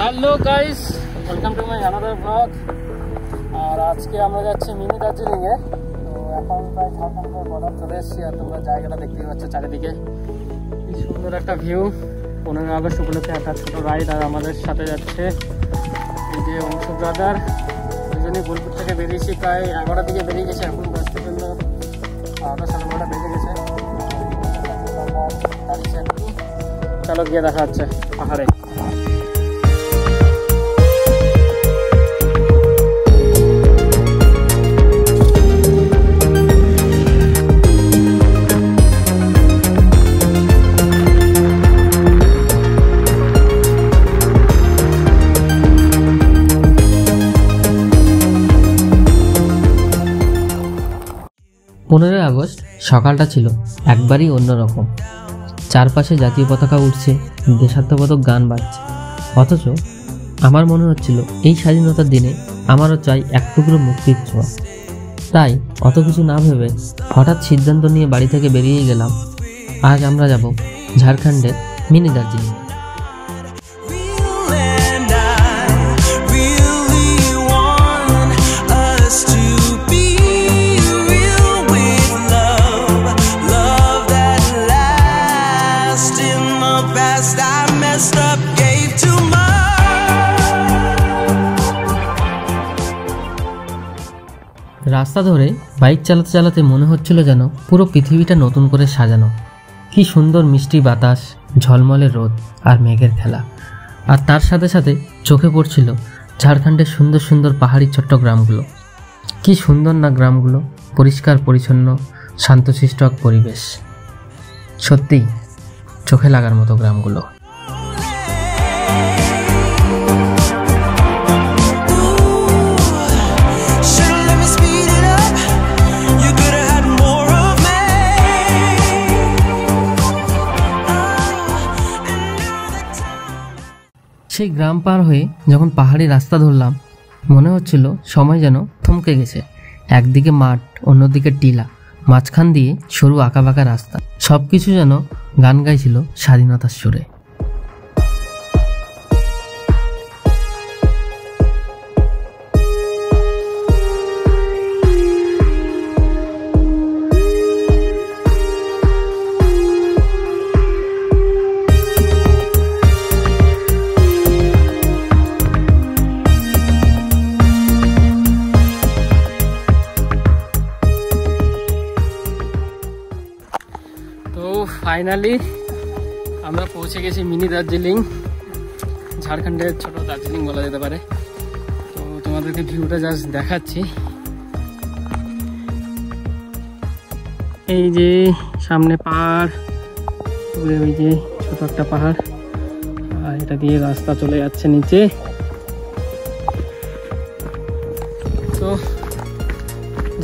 Hello guys, welcome to my another blog. और आज के আমরা যাচ্ছি মিনি দার্জিলিং এ। তো এখন প্রায় ঝাড়খণ্ডের বর্ডার চলে এসেছি আর তোমরা জায়গাটা দেখতেই পাচ্ছ চারিদিকে কি সুন্দর একটা ভিউ। 15 আগস্ট উপলক্ষে একটা ছোট রাইড আর আমাদের সাথে যাচ্ছে এই যে অংশু ব্রাদার। দুজনেই বোলপুর থেকে বেরিয়েছি, প্রায় 11টার দিকে বেরিয়ে গেছে। এখন বাসটার জন্য 12:30 বেজে গেছে। চলো গিয়ে দেখা যাচ্ছে পাহাড়ে। পনেরোই আগস্ট সকালটা ছিল একবারই অন্যরকম। চারপাশে জাতীয় পতাকা উঠছে, দেশাত্মবোধক গান বাজছে, অথচ আমার মনে হচ্ছিল এই স্বাধীনতার দিনে আমারও চাই এক টুকরো মুক্তির ছোঁয়া। তাই অত কিছু না ভেবে হঠাৎ সিদ্ধান্ত নিয়ে বাড়ি থেকে বেরিয়ে গেলাম। আজ আমরা যাব ঝাড়খণ্ডের মিনি দার্জিলিং। রাস্তা ধরে বাইক চালাতে চালাতে মনে হচ্ছিল যেন পুরো পৃথিবীটা নতুন করে সাজানো। কি সুন্দর মিষ্টি বাতাস, ঝলমলে রোদ আর মেঘের খেলা। আর তার সাথে সাথে চোখে পড়ছিল ঝাড়খণ্ডের সুন্দর সুন্দর পাহাড়ি ছোট্ট গ্রামগুলো। কি সুন্দর না গ্রামগুলো, পরিষ্কার পরিচ্ছন্ন, শান্তশিষ্ট এক পরিবেশ। সত্যিই চোখে লাগার মতো গ্রামগুলো। সেই গ্রাম পার হয়ে যখন পাহাড়ি রাস্তা ধরলাম, মনে হচ্ছিল সময় যেন থমকে গেছে। একদিকে মাঠ, অন্যদিকে টিলা, মাঝখান দিয়ে সরু আঁকাবাঁকা রাস্তা, সবকিছু যেন গান গাইছিল স্বাধীনতার সুরে। ফাইনালি আমরা পৌঁছে গেছি মিনি দার্জিলিং, ঝাড়খণ্ডের ছোট দার্জিলিং বলা যেতে পারে। তো তোমাদেরকে ভিউটা জাস্ট দেখাচ্ছি। এই যে সামনে পাহাড়, ওই যে ছোট একটা পাহাড়, আর এটা দিয়ে রাস্তা চলে যাচ্ছে নিচে। তো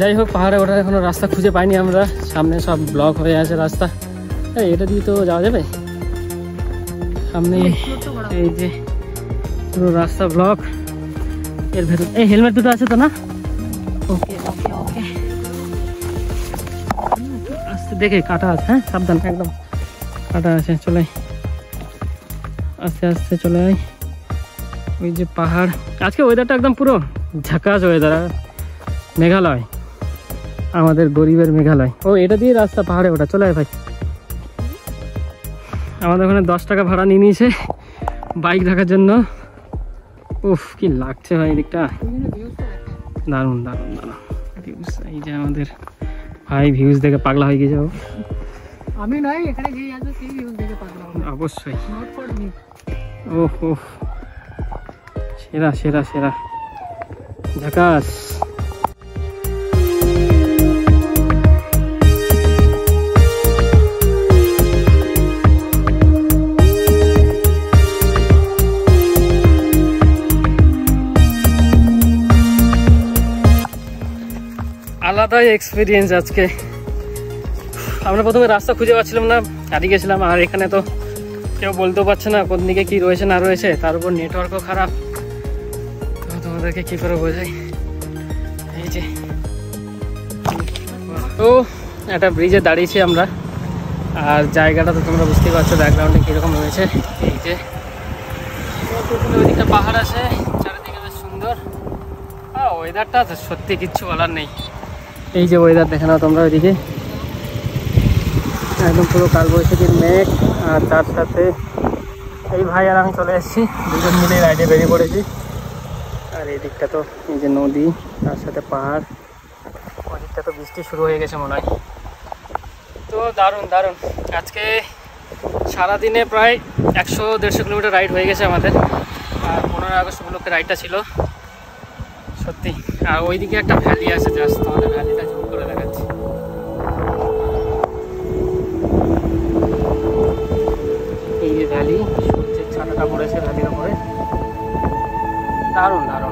যাই হোক, পাহাড়ে ওঠার এখনো রাস্তা খুঁজে পাইনি আমরা, সামনে সব ব্লক হয়ে আছে রাস্তা। এটা দিয়ে তো যাওয়া যাবে সামনে। এই যে পুরো রাস্তা ব্লক, এর ভেতর এই হেলমেট দুটো আছে তো না? ওকে ওকে ওকে, আস্তে দেখে কাটা আছে, হ্যাঁ সাবধান, একদম কাটা আছে। চলে আস্তে আস্তে চলে আয়। ওই যে পাহাড়, আজকে ওয়েদারটা একদম পুরো ঝাকাস ওয়েদার। মেঘালয়, আমাদের গরিবের মেঘালয়। ও এটা দিয়ে রাস্তা পাহাড়ে ওঠা। চলে আয় ভাই। আমাদের ওখানে 10 টাকা ভাড়া নিয়ে নিয়েছে বাইক রাখার জন্য। উফ কি লাগছে ভাই, দিকটা দারুণ দারুণ দারুণ ভিউজ। এই যে আমাদের ভাই ভিউজ দেখে পাগলা হয়ে গেছে। আমি নয়, এখানে যে আসবে সেই ভিউজ দেখে পাগলা হবে অবশ্যই। ওহ ওহ, সেরা সেরা সেরা, ঝাকাস। পুরোটাই এক্সপিরিয়েন্স আজকে। আমরা প্রথমে রাস্তা খুঁজে পাচ্ছিলাম না, হারিয়ে গেছিলাম। আর এখানে তো কেউ বলতেও পারছে না কোন দিকে কী রয়েছে না রয়েছে, তার উপর নেটওয়ার্কও খারাপ। তো তোমাদেরকে কী করে বোঝাই, এই যে তো একটা ব্রিজে দাঁড়িয়েছি আমরা। আর জায়গাটা তো তোমরা বুঝতেই পারছো ব্যাকগ্রাউন্ডে কীরকম রয়েছে। এই যে ওইদিকটা পাহাড় আছে, চারিদিকে বেশ সুন্দর। ওয়েদারটা সত্যি কিচ্ছু বলার নেই। এই যে ওয়েদার দেখে নাও তোমরা, ওইদিকে একদম পুরো কালবৈশাখীর মেঘ। আর তার সাথে এই ভাই আর আমি চলে এসেছি, দুজন মিলে রাইডে বেরিয়ে পড়েছি। আর এই দিকটা তো এই যে নদী, তার সাথে পাহাড়, ওই দিকটা তো বৃষ্টি শুরু হয়ে গেছে মনে হয়। তো দারুণ দারুণ। আজকে সারাদিনে প্রায় 100-150 কিলোমিটার রাইড হয়ে গেছে আমাদের। আর 15 আগস্ট উপলক্ষে রাইডটা ছিল সত্যি। আর ওইদিকে একটা ভ্যালি আছে, জাস্ট তোমাদের ভ্যালিটা জুম করে দেখাচ্ছি। এই যে ভ্যালি, সূর্যের ছায়াটা পড়েছে ভ্যালির উপরে, দারুণ দারুণ।